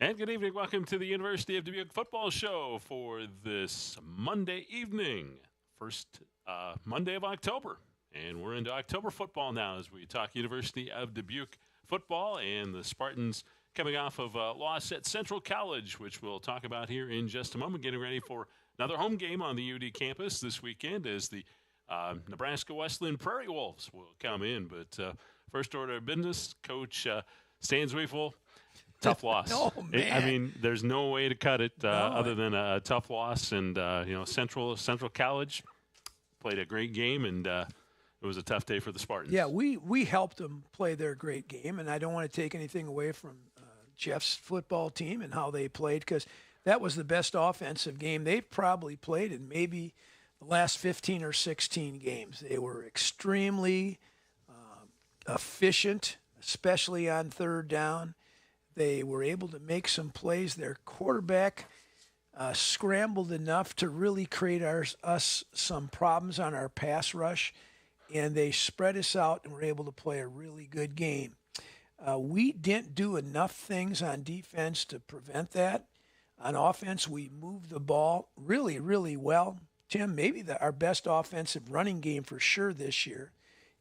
And good evening. Welcome to the University of Dubuque football show for this Monday evening, first Monday of October. And we're into October football now as we talk University of Dubuque football and the Spartans coming off of a loss at Central College, which we'll talk about here in just a moment, getting ready for another home game on the UD campus this weekend as the Nebraska Westland Prairie Wolves will come in. But first order of business, Coach Stan Zwiefel. Tough loss. Oh, man. I mean, there's no way to cut it other than a tough loss. And, Central College played a great game, and it was a tough day for the Spartans. Yeah, we helped them play their great game, and I don't want to take anything away from Jeff's football team and how they played because that was the best offensive game they've probably played in maybe the last 15 or 16 games. They were extremely efficient, especially on third down. They were able to make some plays. Their quarterback scrambled enough to really create us some problems on our pass rush, and they spread us out and were able to play a really good game. We didn't do enough things on defense to prevent that. On offense, we moved the ball really, really well. Tim, maybe our best offensive running game for sure this year.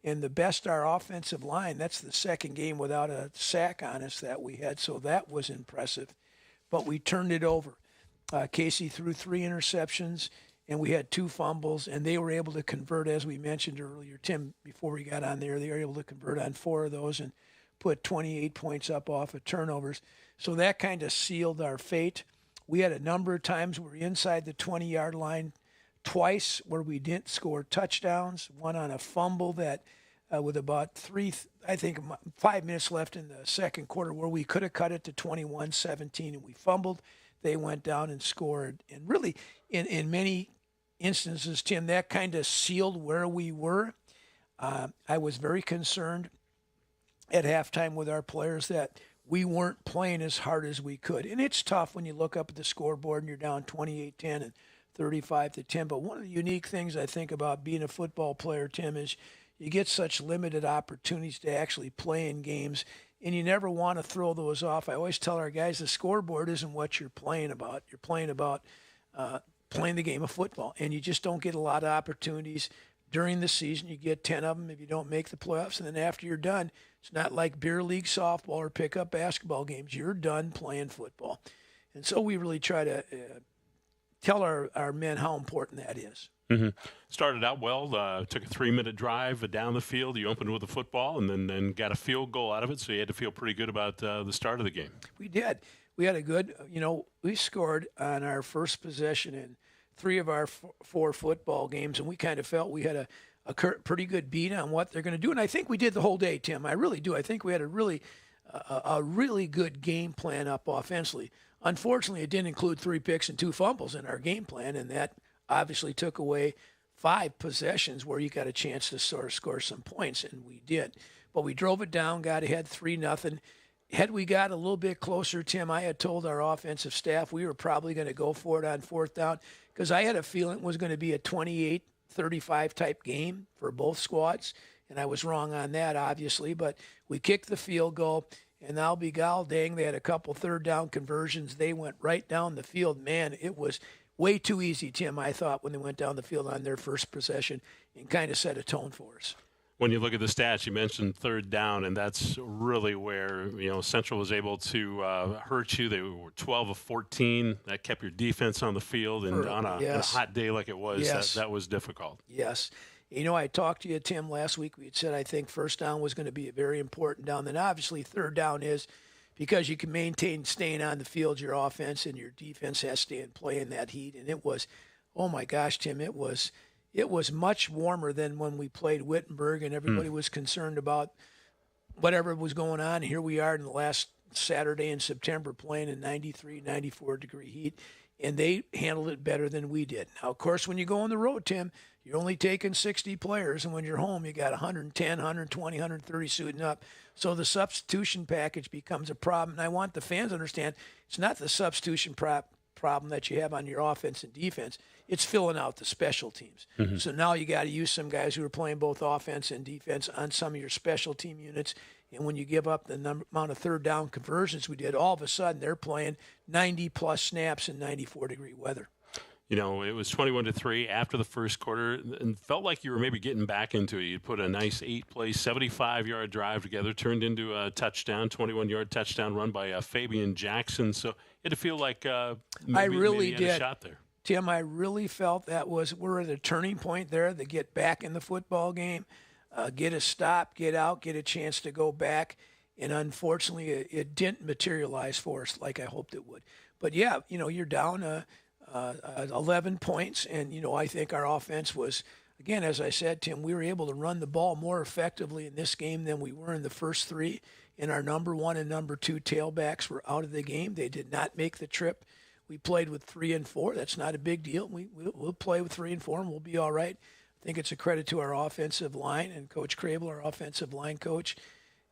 And the best our offensive line, that's the second game without a sack on us that we had. So that was impressive. But we turned it over. Casey threw 3 interceptions, and we had 2 fumbles, and they were able to convert, as we mentioned earlier, Tim, before we got on there, they were able to convert on 4 of those and put 28 points up off of turnovers. So that kind of sealed our fate. We had a number of times we were inside the 20-yard line, twice where we didn't score touchdowns, one on a fumble that with about 5 minutes left in the second quarter where we could have cut it to 21-17 and we fumbled. They went down and scored. And really, in many instances, Tim, that kind of sealed where we were. I was very concerned at halftime with our players that we weren't playing as hard as we could. And it's tough when you look up at the scoreboard and you're down 28-10 and 35-10. But one of the unique things I think about being a football player, Tim, is you get such limited opportunities to actually play in games, and you never want to throw those off. I always tell our guys the scoreboard isn't what you're playing about. You're playing about playing the game of football, and you just don't get a lot of opportunities during the season. You get 10 of them if you don't make the playoffs, and then after you're done, it's not like beer league softball or pickup basketball games. You're done playing football. And so we really try to tell our men how important that is. Mm-hmm. Started out well, took a 3-minute drive down the field. You opened with a football and then got a field goal out of it, so you had to feel pretty good about the start of the game. We did. We had a good, we scored on our first possession in 3 of our 4 football games, and we kind of felt we had a pretty good beat on what they're going to do. And I think we did the whole day, Tim. I really do. I think we had a really good game plan up offensively. Unfortunately, it didn't include 3 picks and 2 fumbles in our game plan, and that obviously took away 5 possessions where you got a chance to sort of score some points, and we did. But we drove it down, got ahead 3-0. Had we got a little bit closer, Tim, I had told our offensive staff we were probably going to go for it on 4th down because I had a feeling it was going to be a 28-35 type game for both squads, and I was wrong on that, obviously. But we kicked the field goal, and I'll be dang, they had a couple 3rd down conversions. They went right down the field. Man, it was way too easy, Tim, I thought, when they went down the field on their first possession and kind of set a tone for us. When you look at the stats, you mentioned 3rd down, and that's really where, Central was able to hurt you. They were 12 of 14. That kept your defense on the field, and on a hot day like it was, that was difficult. Yes. I talked to you, Tim, last week. We had said I think 1st down was going to be a very important down. Then obviously 3rd down is because you can maintain staying on the field, your offense, and your defense has to stay and play in that heat. And it was, oh, my gosh, Tim, it was much warmer than when we played Wittenberg, and everybody was concerned about whatever was going on. Here we are in the last Saturday in September playing in 93, 94-degree heat, and they handled it better than we did. Now, of course, when you go on the road, Tim, you're only taking 60 players, and when you're home, you got 110, 120, 130 suiting up. So the substitution package becomes a problem. And I want the fans to understand it's not the substitution problem that you have on your offense and defense. It's filling out the special teams. Mm-hmm. So now you got to use some guys who are playing both offense and defense on some of your special team units, And when you give up the amount of third down conversions we did, all of a sudden they're playing 90-plus snaps in 94-degree weather. You know, it was 21-3 after the first quarter, and felt like you were maybe getting back into it. You put a nice 8-play, 75-yard drive together, turned into a touchdown, 21-yard touchdown run by Fabian Jackson. So it had to feel like maybe you had a shot there. Tim, I really felt we're at a turning point there to get back in the football game, get a stop, get out, get a chance to go back. And unfortunately, it didn't materialize for us like I hoped it would. But yeah, you're down 11 points, and I think our offense was, again, as I said, Tim, we were able to run the ball more effectively in this game than we were in the first three. And our number 1 and number 2 tailbacks were out of the game. They did not make the trip. We played with 3 and 4. That's not a big deal. We'll play with 3 and 4, and we'll be all right. I think it's a credit to our offensive line and Coach Crable, our offensive line coach,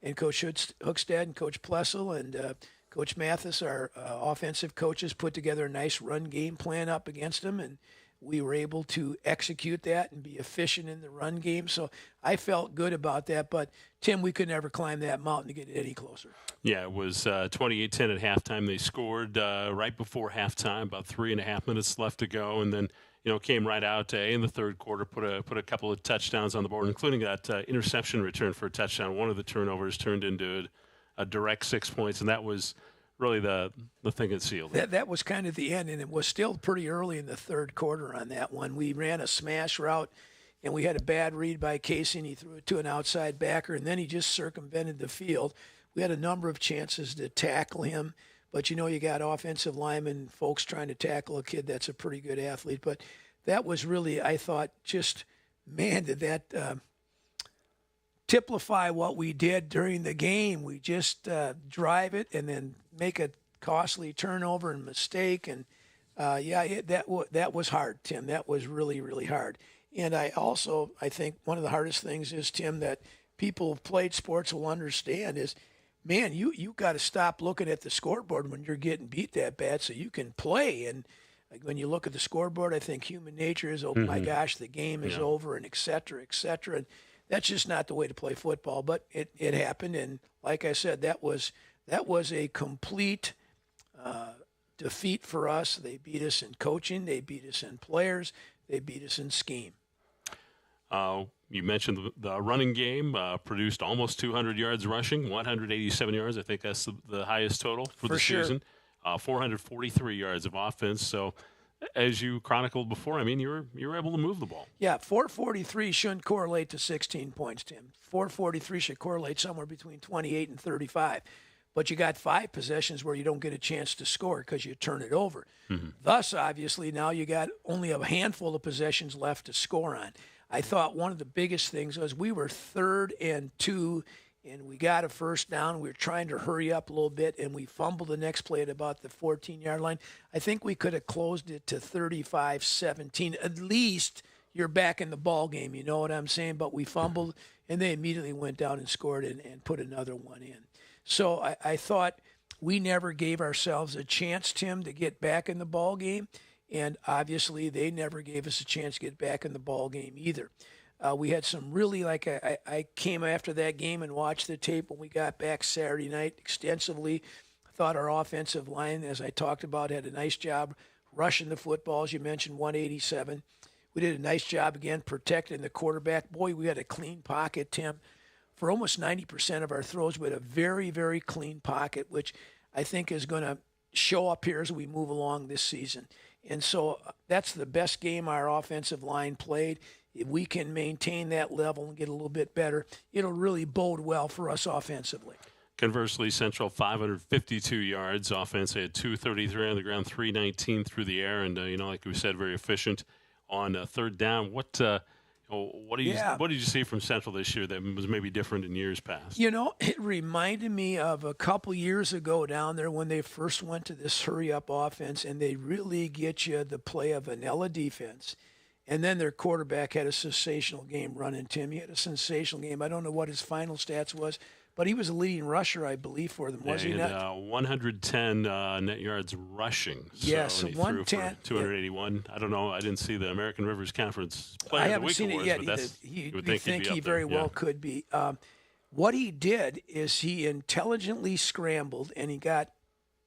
and Coach Hookstead and Coach Plessel and Coach Mathis, our offensive coaches, put together a nice run game plan up against them, and we were able to execute that and be efficient in the run game. So I felt good about that. But, Tim, we could never climb that mountain to get it any closer. Yeah, it was 28-10 at halftime. They scored right before halftime, about 3.5 minutes left to go, and then came right out in the third quarter, put a couple of touchdowns on the board, including that interception return for a touchdown. One of the turnovers turned into a direct 6 points, and that was really the thing that sealed it. That was kind of the end, and it was still pretty early in the third quarter on that one. We ran a smash route, and we had a bad read by Casey, and he threw it to an outside backer, and then he just circumvented the field. We had a number of chances to tackle him, but you got offensive linemen, folks trying to tackle a kid that's a pretty good athlete. But that was really, I thought, just, man, did that typify what we did during the game. We just drive it and then make a costly turnover and mistake. And, that was hard, Tim. That was really, really hard. And I think one of the hardest things is, Tim, that people who've played sports will understand is, man, you got to stop looking at the scoreboard when you're getting beat that bad so you can play. And when you look at the scoreboard, I think human nature is, oh, my gosh, the game is over, and et cetera, et cetera. And that's just not the way to play football. But it happened, and like I said, that was a complete defeat for us. They beat us in coaching. They beat us in players. They beat us in scheme. You mentioned the running game produced almost 200 yards rushing, 187 yards. I think that's the highest total for the season. 443 yards of offense. So, as you chronicled before, I mean, you were able to move the ball. Yeah, 443 shouldn't correlate to 16 points, Tim. 443 should correlate somewhere between 28 and 35. But you got 5 possessions where you don't get a chance to score because you turn it over. Thus, obviously, now you got only a handful of possessions left to score on. I thought one of the biggest things was we were 3rd and 2, and we got a first down. We were trying to hurry up a little bit, and we fumbled the next play at about the 14-yard line. I think we could have closed it to 35-17. At least you're back in the ball game, you know what I'm saying? But we fumbled, and they immediately went down and scored and put another one in. So I thought we never gave ourselves a chance, Tim, to get back in the ball game. And obviously, they never gave us a chance to get back in the ball game either. We had some really, I came after that game and watched the tape when we got back Saturday night extensively. I thought our offensive line, as I talked about, had a nice job rushing the football. As you mentioned, 187. We did a nice job, again, protecting the quarterback. Boy, we had a clean pocket, Tim. For almost 90% of our throws, we had a very, very clean pocket, which I think is going to show up here as we move along this season. And so that's the best game our offensive line played. If we can maintain that level and get a little bit better, it'll really bode well for us offensively. Conversely, Central 552 yards. Offense had 233 on the ground, 319 through the air, and like we said, very efficient on third down. What did you see from Central this year that was maybe different in years past? It reminded me of a couple years ago down there when they first went to this hurry-up offense, and they really get you the play of vanilla defense. And then their quarterback had a sensational game running, Tim. He had a sensational game. I don't know what his final stats was, but he was a leading rusher, I believe, for them. Was he not? 110 net yards rushing. Yes, so 110. 281. Yeah. I don't know. I didn't see the American Rivers Conference Player of the Week awards, but that's, you would think he very well could be. what he did is he intelligently scrambled, and he got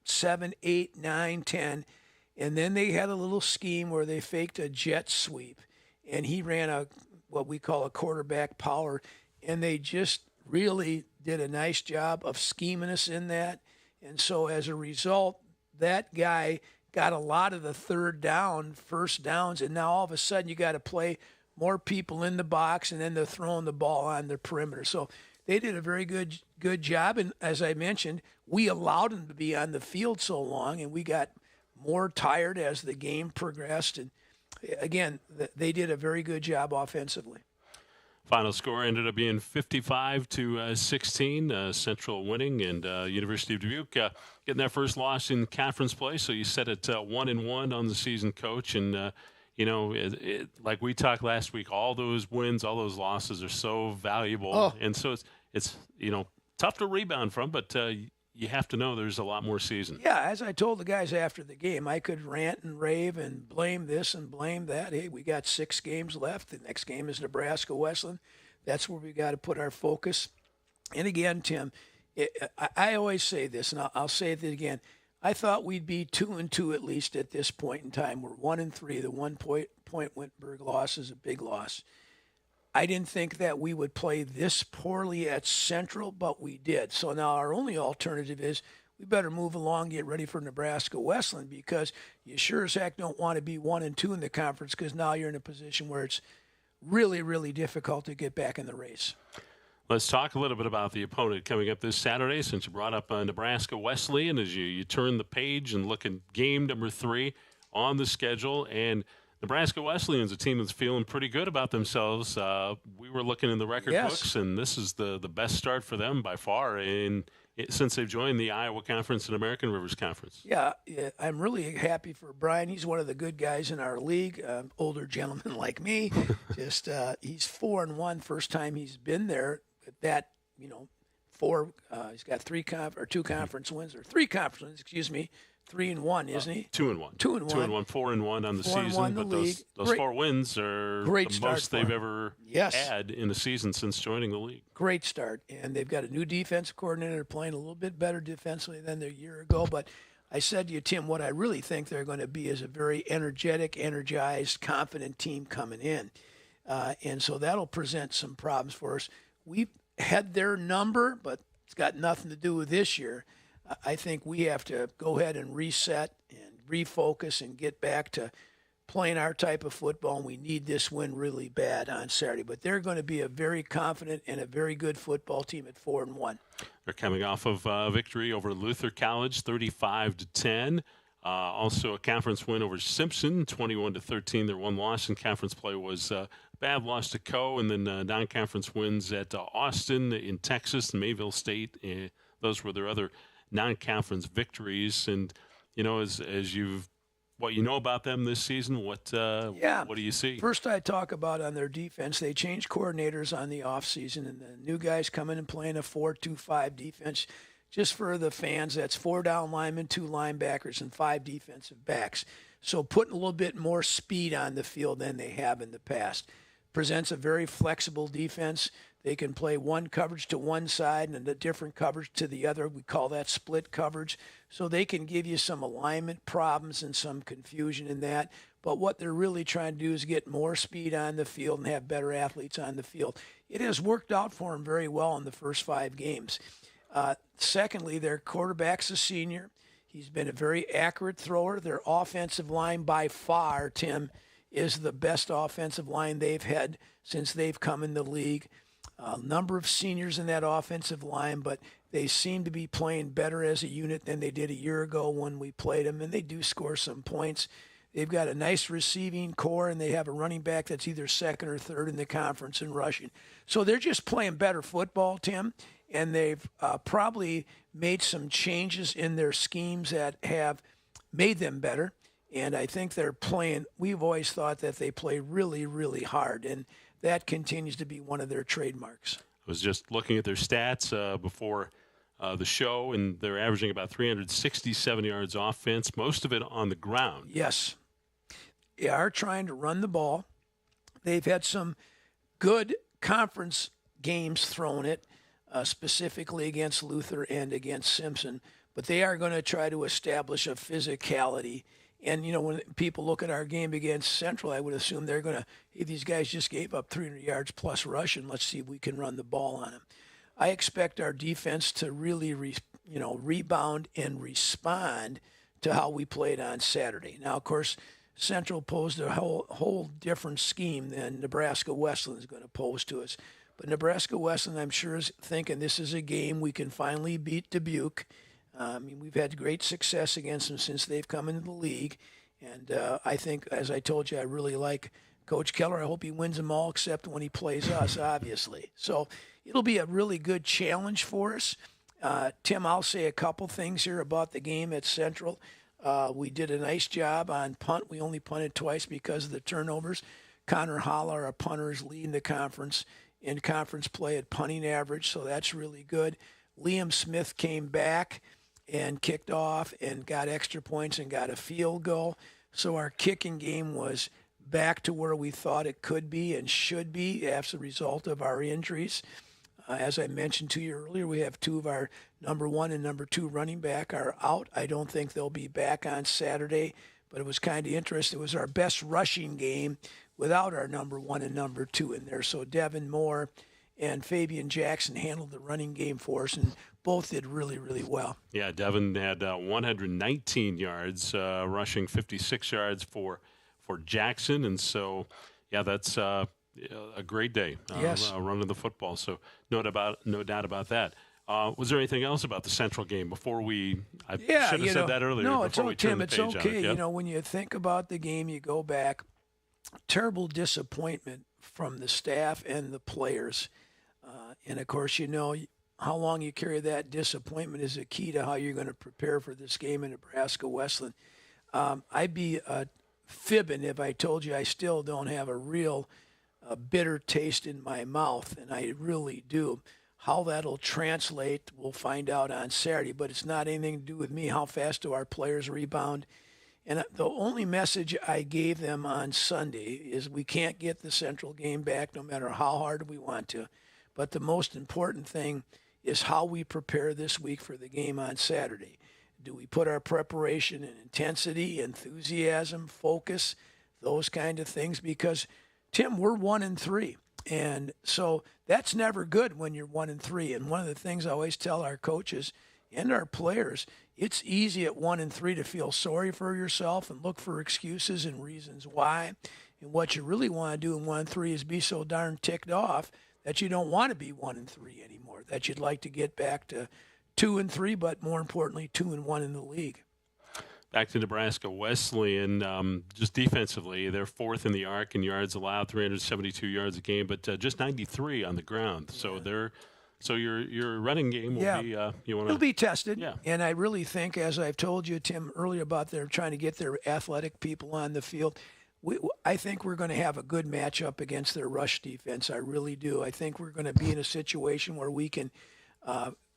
7, 8, 9, 10, and then they had a little scheme where they faked a jet sweep, and he ran what we call a quarterback power, and they just really did a nice job of scheming us in that. And so as a result, that guy got a lot of the first downs, and now all of a sudden you got to play more people in the box, and then they're throwing the ball on the perimeter. So they did a very good job, and as I mentioned, we allowed them to be on the field so long, and we got more tired as the game progressed. And again, they did a very good job offensively. Final score ended up being 55-16, Central winning, and University of Dubuque getting their first loss in conference play. So you set it 1-1 on the season, Coach. And like we talked last week, all those wins, all those losses are so valuable, and so it's tough to rebound from, but you have to know there's a lot more season. Yeah, as I told the guys after the game, I could rant and rave and blame this and blame that. Hey, we got 6 games left. The next game is Nebraska Wesleyan. That's where we got to put our focus. And again, Tim, I always say this, and I'll say it again. I thought we'd be 2-2 at least at this point in time. We're 1-3. The 1 point Wittenberg loss is a big loss. I didn't think that we would play this poorly at Central, but we did. So now our only alternative is we better move along, get ready for Nebraska Wesleyan, because you sure as heck don't want to be 1-2 in the conference, because now you're in a position where it's really, really difficult to get back in the race. Let's talk a little bit about the opponent coming up this Saturday, since you brought up Nebraska Wesleyan, as you turn the page and look at game number 3 on the schedule. And Nebraska Wesleyan's a team that's feeling pretty good about themselves. We were looking in the record books, and this is the best start for them by far since they've joined the Iowa Conference and American Rivers Conference. Yeah, I'm really happy for Brian. He's one of the good guys in our league, older gentleman like me. Just he's 4-1, first time he's been there. That he's got 2 conference wins, or 3 conference wins, 3-1, isn't he? 2-1. 2-1. 2-1, 4-1 on the season. But those 4 wins are the most they've ever had in a season since joining the league. Great start. And they've got a new defensive coordinator playing a little bit better defensively than a year ago. But I said to you, Tim, what I really think they're going to be is a very energetic, energized, confident team coming in. And so that'll present some problems for us. We had their number, but it's got nothing to do with this year. I think we have to go ahead and reset and refocus and get back to playing our type of football, and we need this win really bad on Saturday. But they're going to be a very confident and a very good football team at 4-1. They're coming off of a victory over Luther College, 35-10. Also a conference win over Simpson, 21-13. Their one loss in conference play was a bad loss to Co. And then non-conference wins at Austin in Texas, Mayville State. Those were their other non-conference victories. And as you've what you know about them this season, what do you see? First, I talk about on their defense. They changed coordinators on the offseason, and the new guys coming and playing a 4-2-5 defense. Just for the fans, that's 4 down linemen, 2 linebackers, and 5 defensive backs. So putting a little bit more speed on the field than they have in the past. Presents a very flexible defense. They can play one coverage to one side and a different coverage to the other. We call that split coverage. So they can give you some alignment problems and some confusion in that. But what they're really trying to do is get more speed on the field and have better athletes on the field. It has worked out for them very well in the first 5 games. Secondly, their quarterback's a senior. He's been a very accurate thrower. Their offensive line by far, Tim, is the best offensive line they've had since they've come in the league. A number of seniors in that offensive line, but they seem to be playing better as a unit than they did a year ago when we played them, and they do score some points. They've got a nice receiving core, and they have a running back that's either second or third in the conference in rushing. So they're just playing better football, Tim, and they've probably made some changes in their schemes that have made them better. And I think they're playing – we've always thought that they play really, really hard, and that continues to be one of their trademarks. I was just looking at their stats before the show, and they're averaging about 367 yards offense, most of it on the ground. Yes. They are trying to run the ball. They've had some good conference games thrown it. specifically against Luther and against Simpson. But they are going to try to establish a physicality. And, when people look at our game against Central, I would assume they're going to, hey, these guys just gave up 300 yards plus rushing. Let's see if we can run the ball on them. I expect our defense to really, rebound and respond to how we played on Saturday. Now, of course, Central posed a whole different scheme than Nebraska Wesleyan is going to pose to us. But Nebraska Wesleyan, I'm sure, is thinking this is a game we can finally beat Dubuque. We've had great success against them since they've come into the league. And I think, as I told you, I really like Coach Keller. I hope he wins them all except when he plays us, obviously. So it'll be a really good challenge for us. Tim, I'll say a couple things here about the game at Central. We did a nice job on punt. We only punted twice because of the turnovers. Connor Holler, our punter, is leading the conference in conference play at punting average, so that's really good. Liam Smith came back and kicked off and got extra points and got a field goal. So our kicking game was back to where we thought it could be and should be as a result of our injuries. As I mentioned to you earlier, we have two of our number 1 and number 2 running back are out. I don't think they'll be back on Saturday, but it was kind of interesting. It was our best rushing game without our number 1 and number 2 in there. So Devin Moore and Fabian Jackson handled the running game for us, and both did really, really well. Yeah, Devin had 119 yards, rushing 56 yards for Jackson, and so, yeah, that's a great day running the football. So no doubt about that. Was there anything else about the Central game before we? I should have said that earlier. No, it's okay, Tim. It's okay. Yep. When you think about the game, you go back. Terrible disappointment from the staff and the players, and of course, how long you carry that disappointment is a key to how you're going to prepare for this game in Nebraska Wesleyan. I'd be fibbing if I told you I still don't have a real bitter taste in my mouth, and I really do. How that'll translate, we'll find out on Saturday, but it's not anything to do with me. How fast do our players rebound? And the only message I gave them on Sunday is we can't get the Central game back no matter how hard we want to. But the most important thing is how we prepare this week for the game on Saturday. Do we put our preparation in intensity, enthusiasm, focus, those kind of things? Because, Tim, we're 1-3. And so that's never good when you're 1-3. And one of the things I always tell our coaches and our players, it's easy at 1-3 to feel sorry for yourself and look for excuses and reasons why. And what you really want to do in 1-3 is be so darn ticked off that you don't want to be 1-3 anymore, that you'd like to get back to 2-3, but more importantly, 2-1 in the league. Back to Nebraska Wesleyan, just defensively, they're 4th in the arc in yards allowed, 372 yards a game, but just 93 on the ground. So your running game will be it'll be tested. Yeah. And I really think, as I've told you, Tim, earlier about they're trying to get their athletic people on the field. I think we're going to have a good matchup against their rush defense. I really do. I think we're going to be in a situation where we can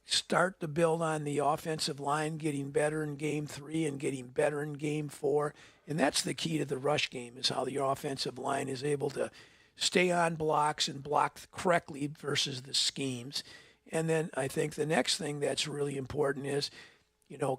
start to build on the offensive line, getting better in game 3 and getting better in game 4. And that's the key to the rush game, is how the offensive line is able to stay on blocks and block correctly versus the schemes. And then I think the next thing that's really important is,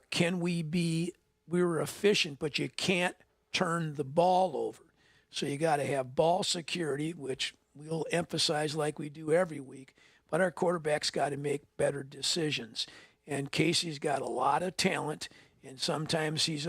can we were efficient, but you can't turn the ball over. So you got to have ball security, which we'll emphasize like we do every week. But our quarterback's got to make better decisions. And Casey's got a lot of talent, and sometimes he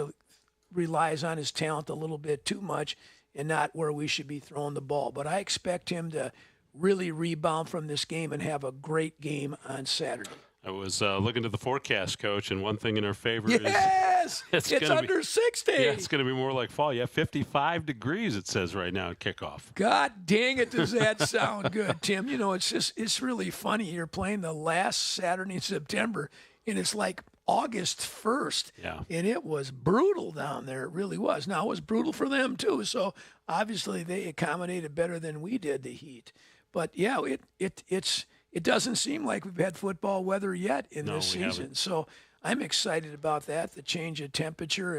relies on his talent a little bit too much and not where we should be throwing the ball. But I expect him to really rebound from this game and have a great game on Saturday. I was looking at the forecast, Coach, and one thing in our favor is it's under 60. Yeah, it's going to be more like fall. Yeah, 55 degrees it says right now at kickoff. God dang it, does that sound good, Tim? It's really funny. You're playing the last Saturday in September, and it's like August 1st. Yeah. And it was brutal down there. It really was. Now, it was brutal for them, too. So, obviously, they accommodated better than we did the heat. But, yeah, it doesn't seem like we've had football weather yet in this season. Haven't. So I'm excited about that, the change of temperature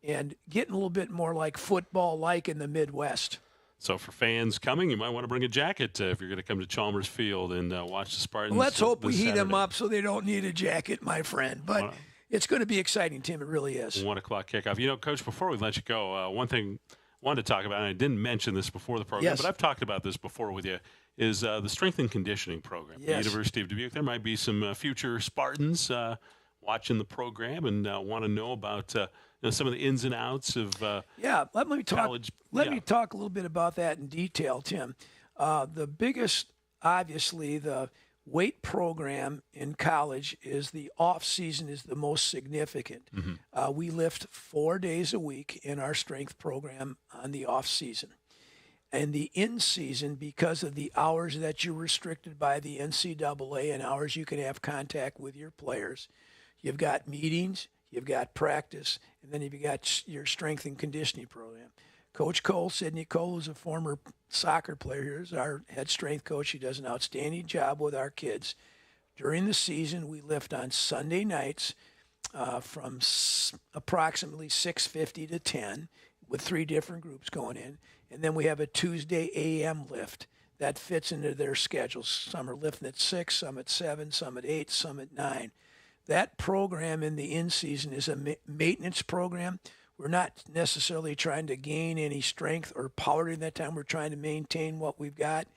and getting a little bit more like football like in the Midwest. So for fans coming, you might want to bring a jacket if you're going to come to Chalmers Field and watch the Spartans. Let's hope we this heat them Saturday. up so they don't need a jacket, my friend. But it's going to be exciting, Tim. It really is. 1 o'clock kickoff. You know, Coach, before we let you go, one thing I wanted to talk about, and I didn't mention this before the program, Yes. but I've talked about this before with you, is the strength and conditioning program. Yes. The University of Dubuque. There might be some future Spartans watching the program and want to know about some of the ins and outs of Let me talk. college. Let me talk a little bit about that in detail, Tim. The biggest, obviously, the weight program in college is the off season is the most significant. We lift 4 days a week in our strength program on the off season. And the in season, because of the hours that you're restricted by the NCAA and hours you can have contact with your players, you've got meetings, you've got practice, and then you've got your strength and conditioning program. Coach Cole, Sidney Cole, is a former soccer player here, is our head strength coach. He does an outstanding job with our kids. During the season, we lift on Sunday nights from approximately 6:50 to 10 with 3 different groups going in. And then we have a Tuesday a.m. lift that fits into their schedules. Some are lifting at 6, some at 7, some at 8, some at 9. That program in the in-season is a maintenance program. We're not necessarily trying to gain any strength or power during that time. We're trying to maintain what we've got.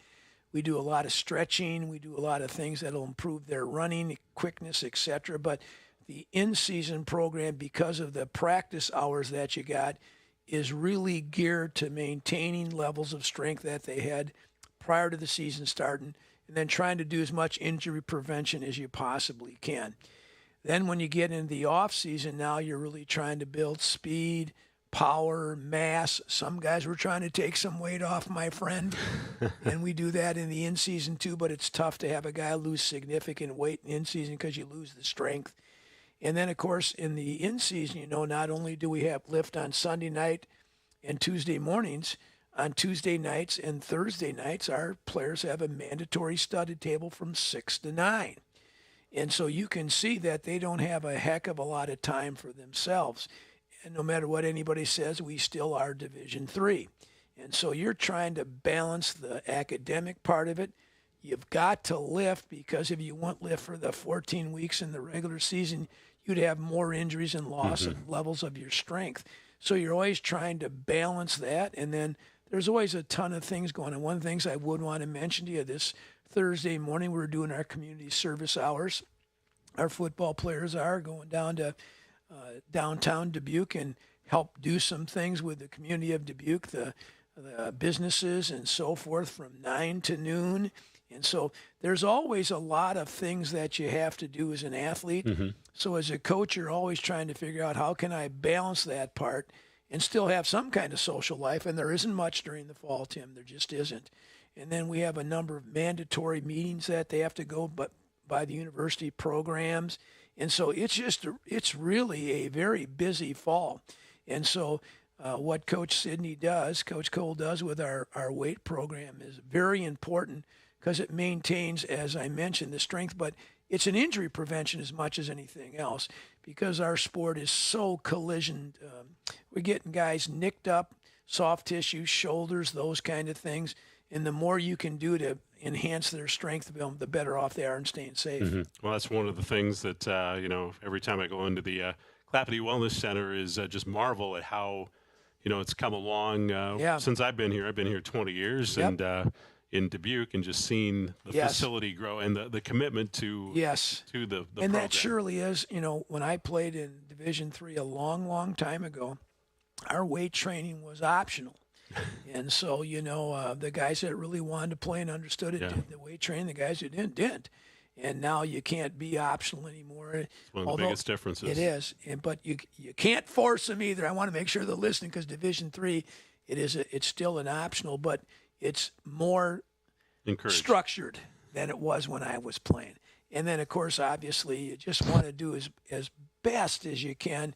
We do a lot of stretching. We do a lot of things that will improve their running, quickness, etc. But the in-season program, because of the practice hours that you got, is really geared to maintaining levels of strength that they had prior to the season starting, and then trying to do as much injury prevention as you possibly can. Then when you get into the off season, now you're really trying to build speed, power, mass. Some guys were trying to take some weight off, my friend, and we do that in the in-season too, but it's tough to have a guy lose significant weight in in-season because you lose the strength. And then, of course, in the in-season, not only do we have lift on Sunday night and Tuesday mornings, on Tuesday nights and Thursday nights, our players have a mandatory studded table from 6 to 9. And so you can see that they don't have a heck of a lot of time for themselves. And no matter what anybody says, we still are Division III. And so you're trying to balance the academic part of it. You've got to lift, because if you won't lift for the 14 weeks in the regular season, you'd have more injuries and loss of levels of your strength. So you're always trying to balance that. And then there's always a ton of things going on. One of the things I would want to mention to you, this Thursday morning, we're doing our community service hours. Our football players are going down to downtown Dubuque and help do some things with the community of Dubuque, the businesses and so forth, from 9 to noon. And so there's always a lot of things that you have to do as an athlete. So as a coach, you're always trying to figure out, how can I balance that part and still have some kind of social life? And there isn't much during the fall, Tim. There just isn't. And then we have a number of mandatory meetings that they have to go by the university programs. And so it's really a very busy fall. And so what Coach Sidney does, Coach Cole does with our weight program, is very important, because it maintains, as I mentioned, the strength, but it's an injury prevention as much as anything else, because our sport is so collision. We're getting guys nicked up, soft tissue, shoulders, those kind of things. And the more you can do to enhance their strength, the better off they are in staying safe. Well, that's one of the things that, every time I go into the Clapity Wellness Center is just marvel at how, it's come along since I've been here. I've been here 20 years and in Dubuque, and just seeing the facility grow and the commitment to the and program. that surely is, when I played in Division III a long, long time ago, our weight training was optional. And so, the guys that really wanted to play and understood it did the weight training. The guys who didn't. And now you can't be optional anymore. It's one of the biggest differences. It is. But you can't force them either. I want to make sure they're listening, because Division III, it's still an optional, but it's more structured than it was when I was playing. And then, of course, obviously, you just want to do as best as you can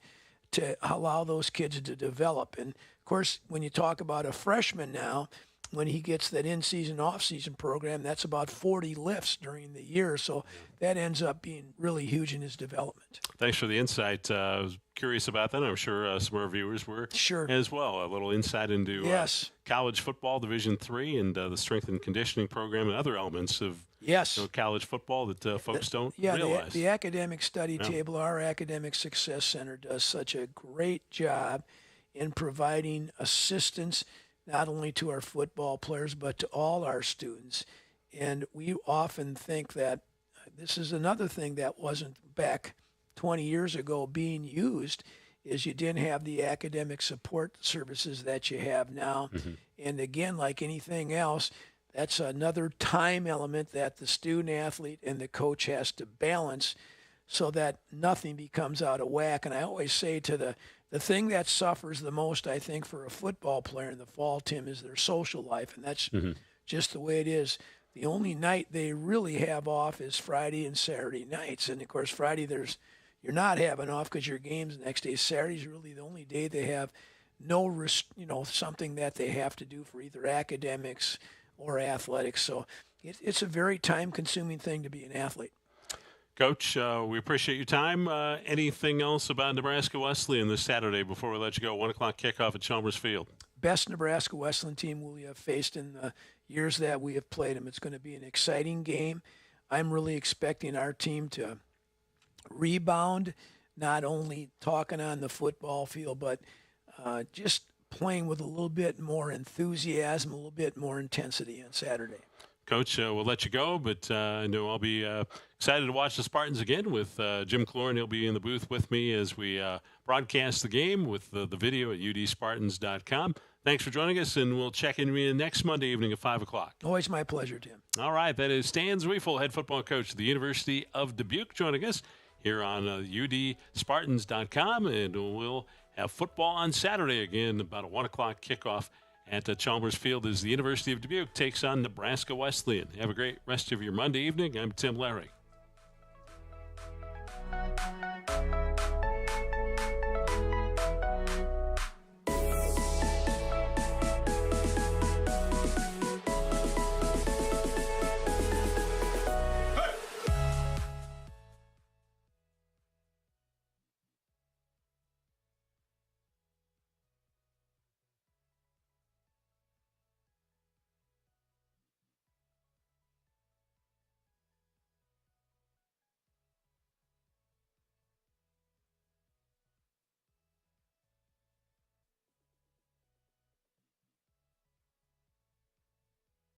to allow those kids to develop. And, of course, when you talk about a freshman now, when he gets that in-season, off-season program, that's about 40 lifts during the year. So that ends up being really huge in his development. Thanks for the insight. I was curious about that. I'm sure some of our viewers were as well. A little insight into college football, Division III, and the strength and conditioning program and other elements of college football that folks don't realize. The academic study table, our Academic Success Center, does such a great job in providing assistance not only to our football players but to all our students. And we often think that this is another thing that wasn't back 20 years ago being used, is you didn't have the academic support services that you have now. And again, like anything else, that's another time element that the student athlete and the coach has to balance so that nothing becomes out of whack. And I always say to the thing that suffers the most, I think, for a football player in the fall, Tim, is their social life. And that's just the way it is. The only night they really have off is Friday and Saturday nights. And, of course, Friday you're not having off because your game's the next day. Saturday's really the only day they have something that they have to do for either academics or athletics. So it's a very time-consuming thing to be an athlete. Coach, we appreciate your time. Anything else about Nebraska Wesleyan this Saturday before we let you go? 1 o'clock kickoff at Chalmers Field. Best Nebraska Wesleyan team we have faced in the years that we have played them. It's going to be an exciting game. I'm really expecting our team to rebound, not only talking on the football field, but just playing with a little bit more enthusiasm, a little bit more intensity on Saturday. Coach, we'll let you go, but I know I'll be excited to watch the Spartans again with Jim Cloran. He'll be in the booth with me as we broadcast the game with the video at udspartans.com. Thanks for joining us, and we'll check in with you next Monday evening at 5 o'clock. Always my pleasure, Tim. All right, that is Stan Zwiefel, head football coach at the University of Dubuque, joining us here on udspartans.com, and we'll have football on Saturday again, about a 1 o'clock kickoff at Chalmers Field as the University of Dubuque takes on Nebraska Wesleyan. Have a great rest of your Monday evening. I'm Tim Larry.